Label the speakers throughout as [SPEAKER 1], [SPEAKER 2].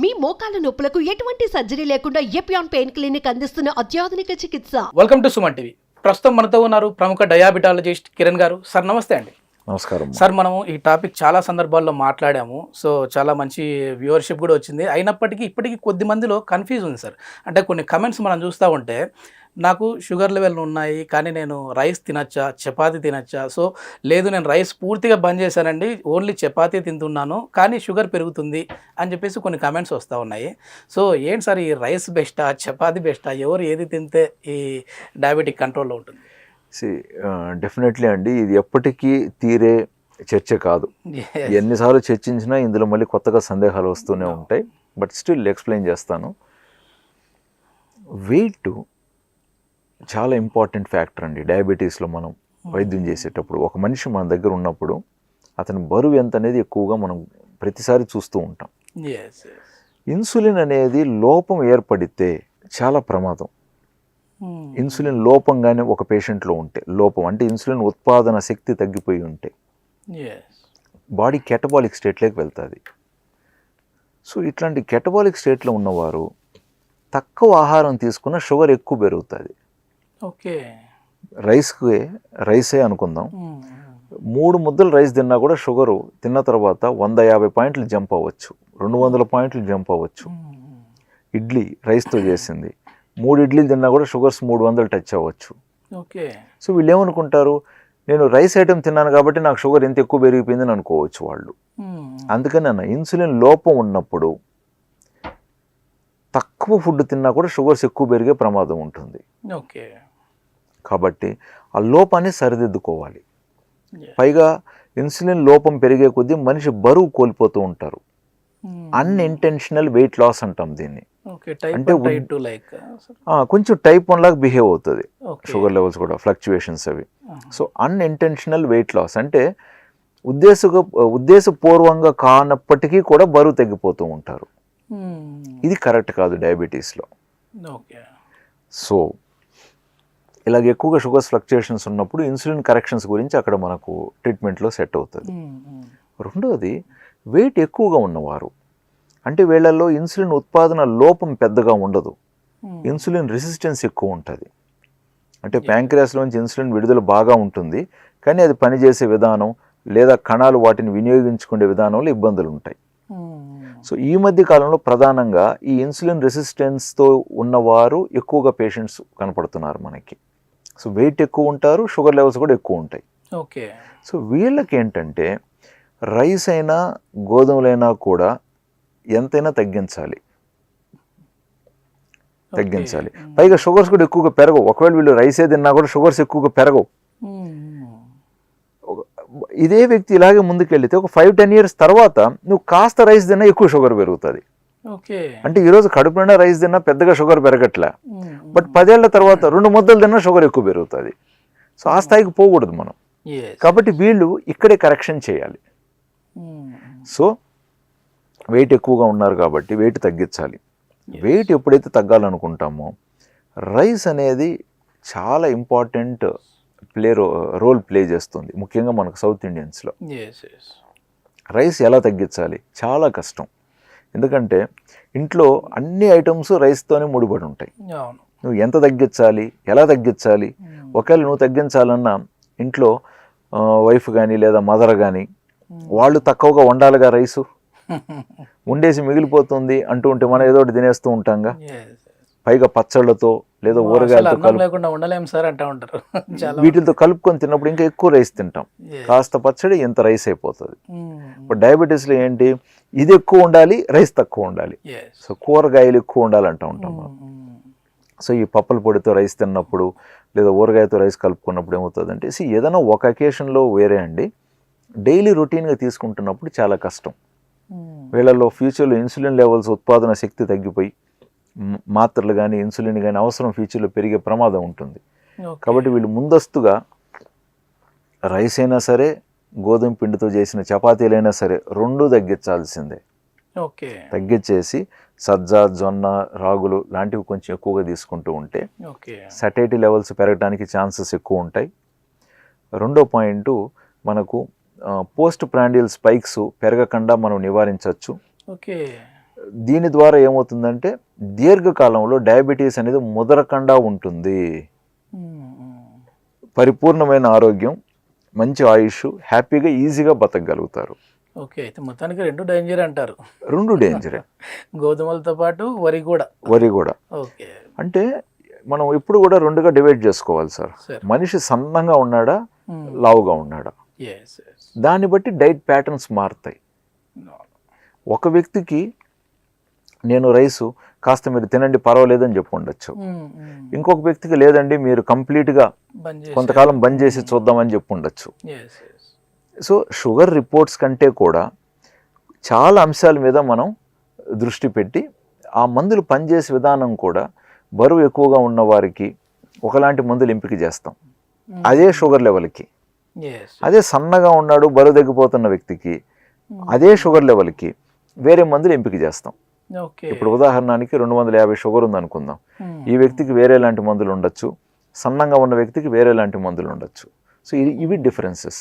[SPEAKER 1] మీ మోకాల నొప్పులకు ఎటువంటి సర్జరీ లేకుండా ఎపియాన్ పెయిన్ క్లినిక్ అందిస్తున్న అత్యాధునిక చికిత్స.
[SPEAKER 2] Welcome to Suman TV. ప్రస్తుతం మనతో ఉన్నారు ప్రముఖ డయాబెటాలజిస్ట్ కిరణ్ గారు. సార్ నమస్తే అండి.
[SPEAKER 3] నమస్కారం
[SPEAKER 2] సార్, మనము ఈ టాపిక్ చాలా సందర్భాల్లో మాట్లాడాము. సో చాలా మంచి వ్యూవర్షిప్ కూడా వచ్చింది. అయినప్పటికీ ఇప్పటికీ కొద్ది మందిలో కన్ఫ్యూజ్ ఉంది సార్. అంటే కొన్ని కమెంట్స్ మనం చూస్తూ ఉంటే, నాకు షుగర్ లెవెల్ ఉన్నాయి కానీ నేను రైస్ తినచ్చా, చపాతీ తినచ్చా? సో లేదు, నేను రైస్ పూర్తిగా బంద్ చేశానండి, ఓన్లీ చపాతీ తింటున్నాను కానీ షుగర్ పెరుగుతుంది అని చెప్పేసి కొన్ని కమెంట్స్ వస్తూ ఉన్నాయి. సో ఏంటి సార్, ఈ రైస్ బెస్టా, చపాతీ బెస్టా, ఎవరు ఏది తింటే ఈ డయాబెటిక్ కంట్రోల్లో ఉంటుంది?
[SPEAKER 3] డెఫినెట్లీ అండి, ఇది ఎప్పటికీ తీరే చర్చ కాదు. ఎన్నిసార్లు చర్చించినా ఇందులో మళ్ళీ కొత్తగా సందేహాలు వస్తూనే ఉంటాయి. బట్ స్టిల్ ఎక్స్ప్లెయిన్ చేస్తాను. వెయిట్ చాలా ఇంపార్టెంట్ ఫ్యాక్టర్ అండి డయాబెటీస్లో. మనం వైద్యం చేసేటప్పుడు ఒక మనిషి మన దగ్గర ఉన్నప్పుడు అతని బరువు ఎంత అనేది ఎక్కువగా మనం ప్రతిసారి చూస్తూ ఉంటాం. ఇన్సులిన్ అనేది లోపం ఏర్పడితే చాలా ప్రమాదం. ఇన్సులిన్ లోపంగానే ఒక పేషెంట్లో ఉంటే, లోపం అంటే ఇన్సులిన్ ఉత్పాదన శక్తి తగ్గిపోయి ఉంటే బాడీ కెటబాలిక్ స్టేట్లోకి వెళ్తుంది. సో ఇట్లాంటి కెటబాలిక్ స్టేట్లో ఉన్నవారు తక్కువ ఆహారం తీసుకున్న షుగర్ ఎక్కువ పెరుగుతుంది.
[SPEAKER 2] ఓకే,
[SPEAKER 3] రైసే అనుకుందాం. 3 ముద్దలు రైస్ తిన్నా కూడా షుగరు తిన్న తర్వాత 150 పాయింట్లు జంప్ అవ్వచ్చు, 200 పాయింట్లు జంప్ అవ్వచ్చు. ఇడ్లీ రైస్తో చేసింది, 3 ఇడ్లీలు తిన్నా కూడా షుగర్స్ 300 టచ్ అవ్వచ్చు.
[SPEAKER 2] ఓకే.
[SPEAKER 3] సో వీళ్ళు ఏమనుకుంటారు, నేను రైస్ ఐటెం తిన్నాను కాబట్టి నాకు షుగర్ ఎంత ఎక్కువ పెరిగిపోయిందని అనుకోవచ్చు వాళ్ళు. అందుకని అన్న ఇన్సులిన్ లోపం ఉన్నప్పుడు తక్కువ ఫుడ్ తిన్నా కూడా షుగర్స్ ఎక్కువ పెరిగే ప్రమాదం ఉంటుంది.
[SPEAKER 2] ఓకే.
[SPEAKER 3] కాబట్టి ఆ లోపాన్ని సరిదిద్దుకోవాలి. పైగా ఇన్సులిన్ లోపం పెరిగే కొద్దీ మనిషి బరువు కోల్పోతూ ఉంటారు. అన్ఇంటెన్షనల్ వెయిట్ లాస్ అంటాం దీన్ని. అంటే కొంచెం టైప్ 1 లాగా బిహేవ్ అవుతుంది షుగర్ లెవెల్స్ కూడా, ఫ్లక్చువేషన్స్ అవి. సో అన్ఇంటెన్షనల్ వెయిట్ లాస్ అంటే ఉద్దేశపూర్వంగా కానప్పటికీ కూడా బరువు తగ్గిపోతూ ఉంటారు. ఇది కరెక్ట్ కాదు డయాబెటీస్లో. సో ఇలాగ ఎక్కువగా షుగర్స్ ఫ్లక్చుయేషన్స్ ఉన్నప్పుడు ఇన్సులిన్ కరెక్షన్స్ గురించి అక్కడ మనకు ట్రీట్మెంట్లో సెట్ అవుతుంది. రెండోది, వెయిట్ ఎక్కువగా ఉన్నవారు అంటే వీళ్ళల్లో ఇన్సులిన్ ఉత్పాదన లోపం పెద్దగా ఉండదు, ఇన్సులిన్ రెసిస్టెన్స్ ఎక్కువ ఉంటుంది. అంటే ప్యాంక్రియాస్లోంచి ఇన్సులిన్ విడుదల బాగా ఉంటుంది కానీ అది పనిచేసే విధానం లేదా కణాలు వాటిని వినియోగించుకునే విధానంలో ఇబ్బందులు ఉంటాయి. సో ఈ మధ్య కాలంలో ప్రధానంగా ఈ ఇన్సులిన్ రెసిస్టెన్స్తో ఉన్నవారు ఎక్కువగా పేషెంట్స్ కనపడుతున్నారు మనకి. సో వెయిట్ ఎక్కువ ఉంటారు, షుగర్ లెవెల్స్ కూడా ఎక్కువ ఉంటాయి.
[SPEAKER 2] ఓకే.
[SPEAKER 3] సో వీళ్ళకి ఏంటంటే రైస్ అయినా గోధుమలైనా కూడా ఎంతైనా తగ్గించాలి. పైగా షుగర్స్ కూడా ఎక్కువగా పెరగవు. ఒకవేళ వీళ్ళు రైసే తిన్నా కూడా షుగర్స్ ఎక్కువగా పెరగవు. ఇదే వ్యక్తి ఇలాగే ముందుకెళ్తే ఒక 5-10 years తర్వాత నువ్వు కాస్త రైస్ తిన్నా ఎక్కువ షుగర్ పెరుగుతుంది. అంటే ఈరోజు కడుపు నిండా రైస్ తిన్నా పెద్దగా షుగర్ పెరగట్లే, బట్ 10 ఏళ్ల తర్వాత 2 ముద్దలు తిన్నా షుగర్ ఎక్కువ పెరుగుతుంది. సో ఆ స్థాయికి పోకూడదు మనం. కాబట్టి వీళ్ళు ఇక్కడే కరెక్షన్ చేయాలి. సో వెయిట్ ఎక్కువగా ఉన్నారు కాబట్టి వెయిట్ తగ్గించాలి. వెయిట్ ఎప్పుడైతే తగ్గాలనుకుంటామో రైస్ అనేది చాలా ఇంపార్టెంట్ రోల్ ప్లే చేస్తుంది, ముఖ్యంగా మనకు సౌత్ ఇండియన్స్లో. రైస్ ఎలా తగ్గించాలి? చాలా కష్టం. ఎందుకంటే ఇంట్లో అన్ని ఐటమ్స్ రైస్తోనే ముడిపడి ఉంటాయి. నువ్వు ఎంత తగ్గించాలి, ఎలా తగ్గించాలి? ఒకవేళ నువ్వు తగ్గించాలన్నా ఇంట్లో వైఫ్ కానీ లేదా మదర్ కానీ వాళ్ళు తక్కువగా వండాలిగా రైసు, వండేసి మిగిలిపోతుంది అంటూ ఉంటే మనం ఏదో ఒకటి తినేస్తూ ఉంటాంగా. పైగా పచ్చళ్ళతో లేదా ఊరగాయలతో వీటితో కలుపుకొని తిన్నప్పుడు ఇంకా ఎక్కువ రైస్ తింటాం. కాస్త పచ్చడి ఇంత రైస్ అయిపోతుంది. ఇప్పుడు డయాబెటీస్లో ఏంటి, ఇది ఎక్కువ ఉండాలి, రైస్ తక్కువ ఉండాలి. సో కూరగాయలు ఎక్కువ ఉండాలంటూ ఉంటాం మనం. సో ఈ పప్పుల పొడితో రైస్ తిన్నప్పుడు లేదా ఊరగాయతో రైస్ కలుపుకున్నప్పుడు ఏమవుతుందంటే, ఏదైనా ఒక అకేషన్లో వేరే అండి, డైలీ రొటీన్గా తీసుకుంటున్నప్పుడు చాలా కష్టం. వీళ్ళలో ఫ్యూచర్లో ఇన్సులిన్ లెవెల్స్ ఉత్పాదన శక్తి తగ్గిపోయి మాత్రలు కానీ ఇన్సులిన్ కానీ అవసరం ఫ్యూచర్లో పెరిగే ప్రమాదం ఉంటుంది. కాబట్టి వీళ్ళు ముందస్తుగా రైస్ అయినా సరే, గోధుమ పిండితో చేసిన చపాతీలైనా సరే, 2 తగ్గించాల్సిందే. తగ్గించేసి సజ్జ, జొన్న, రాగులు లాంటివి కొంచెం ఎక్కువగా తీసుకుంటూ ఉంటే సటైటీ లెవెల్స్ పెరగడానికి ఛాన్సెస్ ఎక్కువ ఉంటాయి. రెండో పాయింట్, మనకు పోస్ట్ ప్రాండియల్ స్పైక్స్ పెరగకుండా మనం నివారించవచ్చు. దీని ద్వారా ఏమవుతుందంటే దీర్ఘకాలంలో డయాబెటీస్ అనేది ముదరకుండా ఉంటుంది. పరిపూర్ణమైన ఆరోగ్యం, మంచి ఆయుష్, హ్యాపీగా ఈజీగా బతకగలుగుతారు.
[SPEAKER 2] ఓకే, అయితే మొత్తానికి 2 డేంజర్ అంటారు.
[SPEAKER 3] 2 డేంజరే.
[SPEAKER 2] గోధుమలతో పాటు వరి కూడా. ఓకే,
[SPEAKER 3] అంటే మనం ఇప్పుడు కూడా 2గా డివైడ్ చేసుకోవాలి సార్. మనిషి సన్నంగా ఉన్నాడా, లావుగా ఉన్నాడా, దాన్ని బట్టి డైట్ ప్యాటర్న్స్ మారుతాయి. ఒక వ్యక్తికి నేను రైసు కాస్త మీరు తినండి పర్వాలేదని చెప్పి ఉండొచ్చు, ఇంకొక వ్యక్తికి లేదండి మీరు కంప్లీట్గా కొంతకాలం బంద్ చేసి చూద్దామని చెప్పి ఉండొచ్చు. సో షుగర్ రిపోర్ట్స్ కంటే కూడా చాలా అంశాల మీద మనం దృష్టి పెట్టి ఆ మందులు పనిచేసే విధానం కూడా బరువు ఎక్కువగా ఉన్న వారికి ఒకలాంటి మందులు ఎంపిక చేస్తాం అదే షుగర్ లెవెల్కి. అదే సన్నగా ఉన్నాడు బరువు తగ్గిపోతున్న వ్యక్తికి అదే షుగర్ లెవెల్కి వేరే మందులు ఎంపిక చేస్తాం. ఇప్పుడు ఉదాహరణకి 250 షుగర్ ఉంది అనుకుందాం, ఈ వ్యక్తికి వేరే లాంటి మందులు ఉండొచ్చు, సన్నంగా ఉన్న వ్యక్తికి వేరే లాంటి మందులు ఉండొచ్చు. సో ఇవి డిఫరెన్సెస్.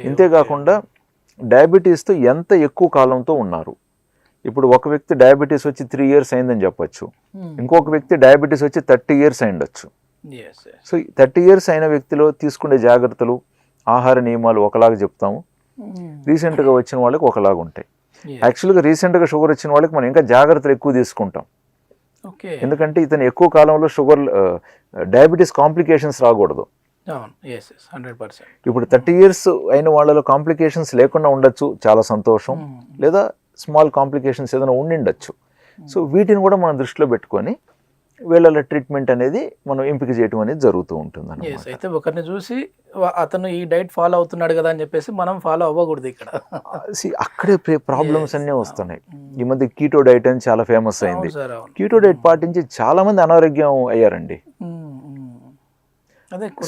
[SPEAKER 3] ఇంతేకాకుండా డయాబెటీస్తో ఎంత ఎక్కువ కాలంతో ఉన్నారు. ఇప్పుడు ఒక వ్యక్తి డయాబెటీస్ వచ్చి 3 years అయిందని చెప్పొచ్చు, ఇంకొక వ్యక్తి డయాబెటీస్ వచ్చి 30 years అయిండొచ్చు. సో 30 years అయిన వ్యక్తిలో తీసుకునే జాగ్రత్తలు, ఆహార నియమాలు ఒకలాగా చెప్తాము, రీసెంట్గా వచ్చిన వాళ్ళకి ఒకలాగా ఉంటాయి. యాక్చువల్గా రీసెంట్గా షుగర్ వచ్చిన వాళ్ళకి మనం ఇంకా జాగ్రత్తలు ఎక్కువ తీసుకుంటాం, ఎందుకంటే ఇతను ఎక్కువ కాలంలో షుగర్ డయాబెటీస్ కాంప్లికేషన్స్ రాకూడదు. ఇప్పుడు 30 years అయిన వాళ్ళలో కాంప్లికేషన్స్ లేకుండా ఉండొచ్చు, చాలా సంతోషం, లేదా స్మాల్ కాంప్లికేషన్స్ ఏదైనా ఉండిండొచ్చు. సో వీటిని కూడా మనం దృష్టిలో పెట్టుకొని వీళ్ళ ట్రీట్మెంట్ అనేది మనం ఎంపిక చేయడం అనేది జరుగుతూ ఉంటుంది అన్నమాట.
[SPEAKER 2] అయితే ఒకరిని చూసి అతను ఈ డైట్ ఫాలో అవుతున్నాడు కదా అని చెప్పేసి మనం ఫాలో అవ్వకూడదు. ఇక్కడ
[SPEAKER 3] అక్కడే ప్రాబ్లమ్స్ అన్నీ వస్తున్నాయి. ఈ మధ్య కీటో డైట్ అని చాలా ఫేమస్ అయింది. కీటో డైట్ పాటించి చాలా మంది అనారోగ్యం అయ్యారండి.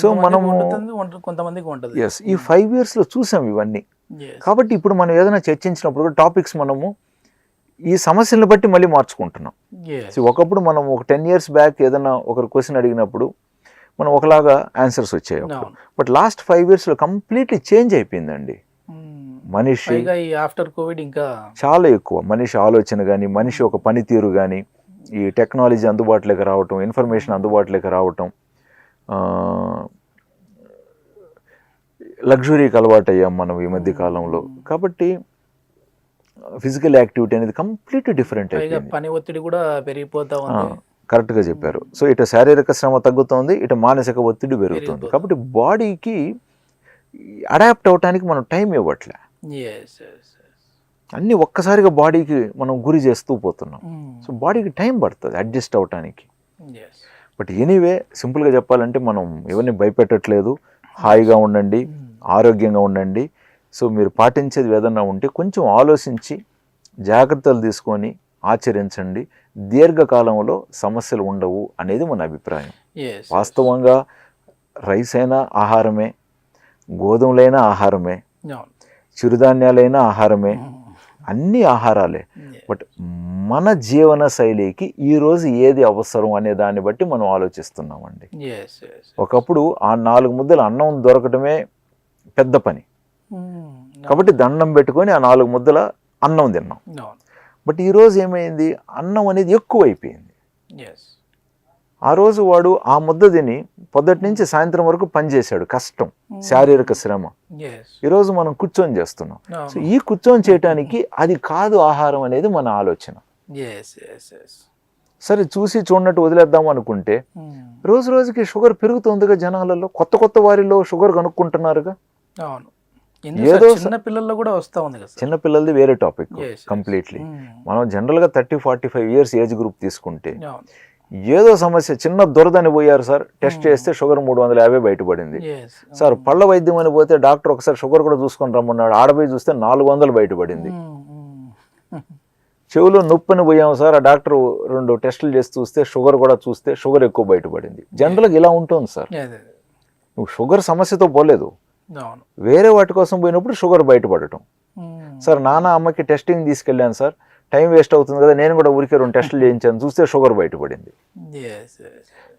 [SPEAKER 3] సో మనము ఈ 5 years లో చూసాం ఇవన్నీ. కాబట్టి ఇప్పుడు మనం ఏదైనా చర్చించినప్పుడు టాపిక్స్ మనము ఈ సమస్యలను బట్టి మళ్ళీ మార్చుకుంటున్నాం. ఒకప్పుడు మనం ఒక 10 years బ్యాక్ ఏదైనా ఒకరు క్వశ్చన్ అడిగినప్పుడు మనం ఒకలాగా ఆన్సర్స్ వచ్చాయి. బట్ లాస్ట్ 5 years లో కంప్లీట్లీ చేంజ్ అయిపోయిందండి. మనిషి
[SPEAKER 2] ఆఫ్టర్ కోవిడ్ ఇంకా
[SPEAKER 3] చాలా ఎక్కువ మనిషి ఆలోచన కానీ, మనిషి ఒక పనితీరు కానీ, ఈ టెక్నాలజీ అందుబాటులోకి రావటం, ఇన్ఫర్మేషన్ అందుబాటులోకి రావటం, లగ్జరీకి అలవాటు అయ్యాం మనం ఈ మధ్య కాలంలో. కాబట్టి ఫిజికల్ యాక్టివిటీ అనేది కంప్లీట్ డిఫరెంట్ అయిపోయింది.
[SPEAKER 2] పని ఒత్తిడి కూడా పెరిగిపోతా ఉంది.
[SPEAKER 3] కరెక్ట్గా చెప్పారు. సో ఇటు శారీరక శ్రమ తగ్గుతుంది, ఇటు మానసిక ఒత్తిడి పెరుగుతుంది. కాబట్టి బాడీకి అడాప్ట్ అవటానికి మనం టైం ఇవ్వట్లే. అన్నీ ఒక్కసారిగా బాడీకి మనం గురి చేస్తూ పోతున్నాం. సో బాడీకి టైం పడుతుంది అడ్జస్ట్ అవటానికి. బట్ ఎనీవే సింపుల్గా చెప్పాలంటే మనం ఎవరిని భయపెట్టట్లేదు. హాయిగా ఉండండి, ఆరోగ్యంగా ఉండండి. సో మీరు పాటించేది ఏదన్నా ఉంటే కొంచెం ఆలోచించి జాగ్రత్తలు తీసుకొని ఆచరించండి. దీర్ఘకాలంలో సమస్యలు ఉండవు అనేది మన అభిప్రాయం. వాస్తవంగా రైస్ అయినా ఆహారమే, గోధుమలైన ఆహారమే, చిరుధాన్యాలైన ఆహారమే, అన్ని ఆహారాలే. బట్ మన జీవన శైలికి ఈరోజు ఏది అవసరం అనే దాన్ని బట్టి మనం ఆలోచిస్తున్నామండి. ఒకప్పుడు ఆ 4 ముద్దలు అన్నం దొరకటమే పెద్ద పని. కాబట్టి దండం పెట్టుకొని ఆ 4 ముద్దల అన్నం తిన్నాం. బట్ ఈరోజు ఏమైంది, అన్నం అనేది ఎక్కువ అయిపోయింది. ఆ రోజు వాడు ఆ ముద్ద తిని పొద్దుటి నుంచి సాయంత్రం వరకు పనిచేశాడు, కష్టం, శారీరక శ్రమ. ఈరోజు మనం కూర్చొని చేస్తున్నాం. సో ఈ కూర్చొని చేయటానికి అది కాదు ఆహారం అనేది మన ఆలోచన. సరే చూసి చూడనట్టు వదిలేద్దాం అనుకుంటే రోజు రోజుకి షుగర్ పెరుగుతుందిగా జనాలలో. కొత్త కొత్త వారిలో షుగర్ కనుక్కుంటున్నారుగా.
[SPEAKER 2] ఏదో చిన్న పిల్లల్లో కూడా వస్తూ ఉంది కదా.
[SPEAKER 3] చిన్న పిల్లలది వేరే టాపిక్ కంప్లీట్లీ. మనం జనరల్గా 30-45 years ఏజ్ గ్రూప్ తీసుకుంటే ఏదో సమస్య, చిన్న దురదని పోయారు సార్, టెస్ట్ చేస్తే షుగర్ 350 బయటపడింది. సార్ పళ్ళ వైద్యం అని పోతే డాక్టర్ ఒకసారి షుగర్ కూడా చూసుకొని రమ్మన్నాడు, ఆడపోయి చూస్తే 400 బయటపడింది. చెవులో నొప్పిని పోయాము సార్, ఆ డాక్టర్ 2 టెస్టులు చేసి చూస్తే షుగర్ కూడా చూస్తే షుగర్ ఎక్కువ బయటపడింది. జనరల్గా ఇలా ఉంటుంది సార్. నువ్వు షుగర్ సమస్యతో పోలేదు, వేరే వాటి కోసం పోయినప్పుడు షుగర్ బయటపడటం. సార్ నాన్న అమ్మకి టెస్టింగ్ తీసుకెళ్ళాను సార్, టైం వేస్ట్ అవుతుంది కదా, నేను కూడా ఊరికే 2 టెస్టులు చేయించాను, చూస్తే షుగర్ బయటపడింది.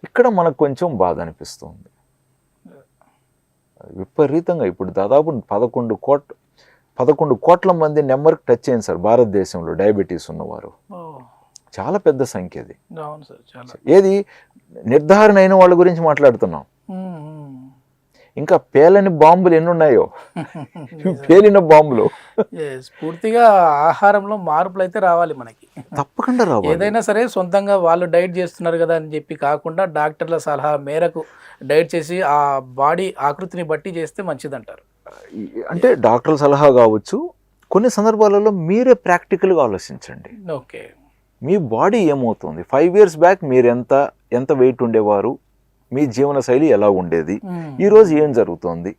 [SPEAKER 3] ఇక్కడ మనకు కొంచెం బాధ అనిపిస్తుంది. విపరీతంగా ఇప్పుడు దాదాపు 11 కోట్ల 11 కోట్ల మంది నెంబర్కి టచ్ అయింది సార్ భారతదేశంలో డయాబెటీస్ ఉన్నవారు. చాలా పెద్ద సంఖ్య అది.
[SPEAKER 2] అవును సార్, చాలా.
[SPEAKER 3] ఏది నిర్ధారణ అయిన వాళ్ళ గురించి మాట్లాడుతున్నాం. ఇంకా పేలని బాంబులు ఎన్ని ఉన్నాయో, పేలిన బాంబులు.
[SPEAKER 2] పూర్తిగా ఆహారంలో మార్పులు అయితే రావాలి మనకి,
[SPEAKER 3] తప్పకుండా రావాలి.
[SPEAKER 2] ఏదైనా సరే సొంతంగా వాళ్ళు డైట్ చేస్తున్నారు కదా అని చెప్పి కాకుండా డాక్టర్ల సలహా మేరకు డైట్ చేసి ఆ బాడీ ఆకృతిని బట్టి చేస్తే మంచిదంటారు.
[SPEAKER 3] అంటే డాక్టర్ల సలహా కావచ్చు, కొన్ని సందర్భాలలో మీరే ప్రాక్టికల్గా ఆలోచించండి.
[SPEAKER 2] ఓకే,
[SPEAKER 3] మీ బాడీ ఏమవుతుంది, 5 years బ్యాక్ మీరు ఎంత వెయిట్ ఉండేవారు, మీ జీవన శైలి ఎలా ఉండేది, ఈరోజు ఏం జరుగుతుంది,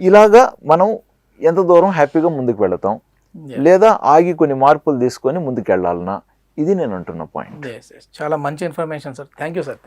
[SPEAKER 3] ఇలాగా మనం ఎంత దూరం హ్యాపీగా ముందుకు వెళతాం, లేదా ఆగి కొన్ని మార్పులు తీసుకొని ముందుకు వెళ్ళాలన్నా, ఇది నేను అంటున్న పాయింట్.
[SPEAKER 2] చాలా మంచి information sir. Thank you sir.